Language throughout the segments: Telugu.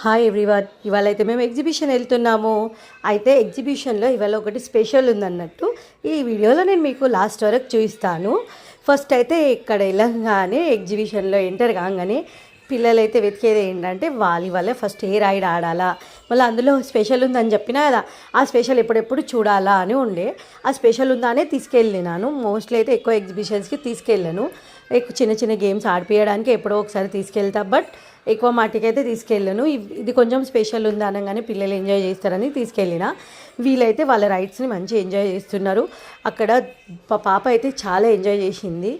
హాయ్ ఎవ్రీవన్, ఇవాళ అయితే మేము ఎగ్జిబిషన్ వెళ్తున్నాము. అయితే ఎగ్జిబిషన్లో ఇవాళ ఒకటి స్పెషల్ ఉందన్నట్టు ఈ వీడియోలో నేను మీకు లాస్ట్ వరకు చూపిస్తాను. ఫస్ట్ అయితే ఇక్కడ వెళ్ళంగానే ఎగ్జిబిషన్లో ఎంటర్ కాగానే పిల్లలు అయితే వెతికేది ఏంటంటే వాలీబాల్. ఫస్ట్ ఏ రైడ్ ఆడాలా, మళ్ళీ అందులో స్పెషల్ ఉందని చెప్పినా కదా, ఆ స్పెషల్ ఎప్పుడెప్పుడు చూడాలా అని ఉండే. ఆ స్పెషల్ ఉందానే తీసుకెళ్ళినాను. మోస్ట్లీ అయితే ఎక్కువ ఎగ్జిబిషన్స్కి తీసుకెళ్ళాను. ఎక్కువ చిన్న చిన్న గేమ్స్ ఆడిపించడానికి ఎప్పుడో ఒకసారి తీసుకెళ్తా, బట్ ఎక్కువ మాటికైతే తీసుకెళ్ళాను. ఇది కొంచెం స్పెషల్ ఉంది అనగానే పిల్లలు ఎంజాయ్ చేస్తారని తీసుకెళ్ళిన. వీళ్ళైతే వాళ్ళ రైడ్స్ని మంచిగా ఎంజాయ్ చేస్తున్నారు. అక్కడ పాప అయితే చాలా ఎంజాయ్ చేసింది.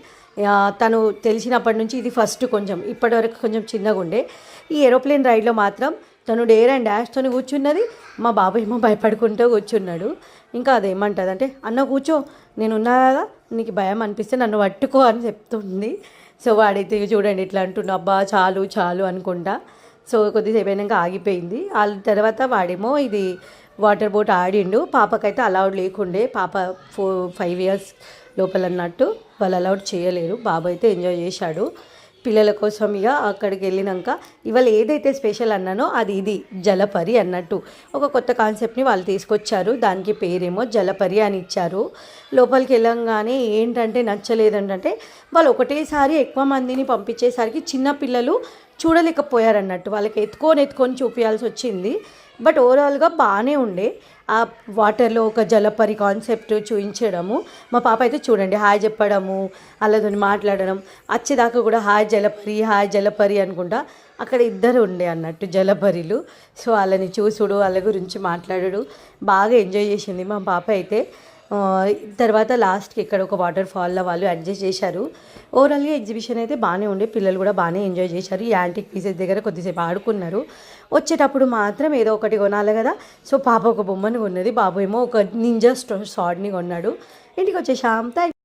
తను తెలిసినప్పటి నుంచి ఇది ఫస్ట్, కొంచెం ఇప్పటివరకు కొంచెం చిన్నగా ఉండే. ఈ ఏరోప్లేన్ రైడ్లో మాత్రం తను డేర్ అండ్ డాష్తో కూర్చున్నది. మా బాబు ఏమో భయపడుకుంటూ కూర్చున్నాడు. ఇంకా అదేమంటుంది అంటే, అన్న కూర్చో, నేను ఉన్నా కదా, నీకు భయం అనిపిస్తే నన్ను పట్టుకో అని చెప్తుంది. సో వాడైతే చూడండి ఇట్లా అంటున్నా, అబ్బా చాలు చాలు అనుకుంటా. సో కొద్దిసేపు అయినాక ఆగిపోయింది. ఆ తర్వాత వాడేమో ఇది వాటర్ బోట్ ఆడిండు. పాపకైతే అలౌడ్ లేకుండే, పాప 4-5 ఇయర్స్ లోపల అన్నట్టు వాళ్ళు అలౌడ్ చేయలేరు. బాబు అయితే ఎంజాయ్ చేశాడు పిల్లల కోసం. ఇక అక్కడికి వెళ్ళినాక ఇవాళ ఏదైతే స్పెషల్ అన్నానో ఇది జలపరి అన్నట్టు ఒక కొత్త కాన్సెప్ట్ని వాళ్ళు తీసుకొచ్చారు. దానికి పేరేమో జలపరి అని ఇచ్చారు. లోపలికి వెళ్ళంగానే ఏంటంటే నచ్చలేదంటే, వాళ్ళు ఒకటేసారి ఎక్కువ మందిని పంపించేసరికి చిన్న పిల్లలు చూడలేకపోయారన్నట్టు, వాళ్ళకి ఎత్తుకొని చూపించాల్సి వచ్చింది. బట్ ఓవరాల్గా బాగానే ఉండే. ఆ వాటర్లో ఒక జలపరి కాన్సెప్ట్ చూపించడము. మా పాప అయితే చూడండి హాయ్ చెప్పడము, వాళ్ళతో మాట్లాడడం, వచ్చేదాకా కూడా హాయ్ జలపరి అనుకుంటా. అక్కడ ఇద్దరు ఉండే అన్నట్టు జలపరిలు. సో వాళ్ళని చూసుడు, వాళ్ళ గురించి మాట్లాడడు, బాగా ఎంజాయ్ చేసింది మా పాప అయితే. తర్వాత లాస్ట్కి ఇక్కడ ఒక వాటర్ ఫాల్లో వాళ్ళు అడ్జస్ట్ చేశారు. ఓవరాల్గా ఎగ్జిబిషన్ అయితే బాగానే ఉండే. పిల్లలు కూడా బాగానే ఎంజాయ్ చేశారు. ఈ యాంటిక్ పీసెస్ దగ్గర కొద్దిసేపు ఆడుకున్నారు. వచ్చేటప్పుడు మాత్రం ఏదో ఒకటి కొనాలి కదా. సో పాప ఒక బొమ్మను కొన్నది, బాబు ఏమో ఒక నింజా స్వార్డ్ని కొన్నాడు. ఇంటికి వచ్చేసాం. థ్యాంక్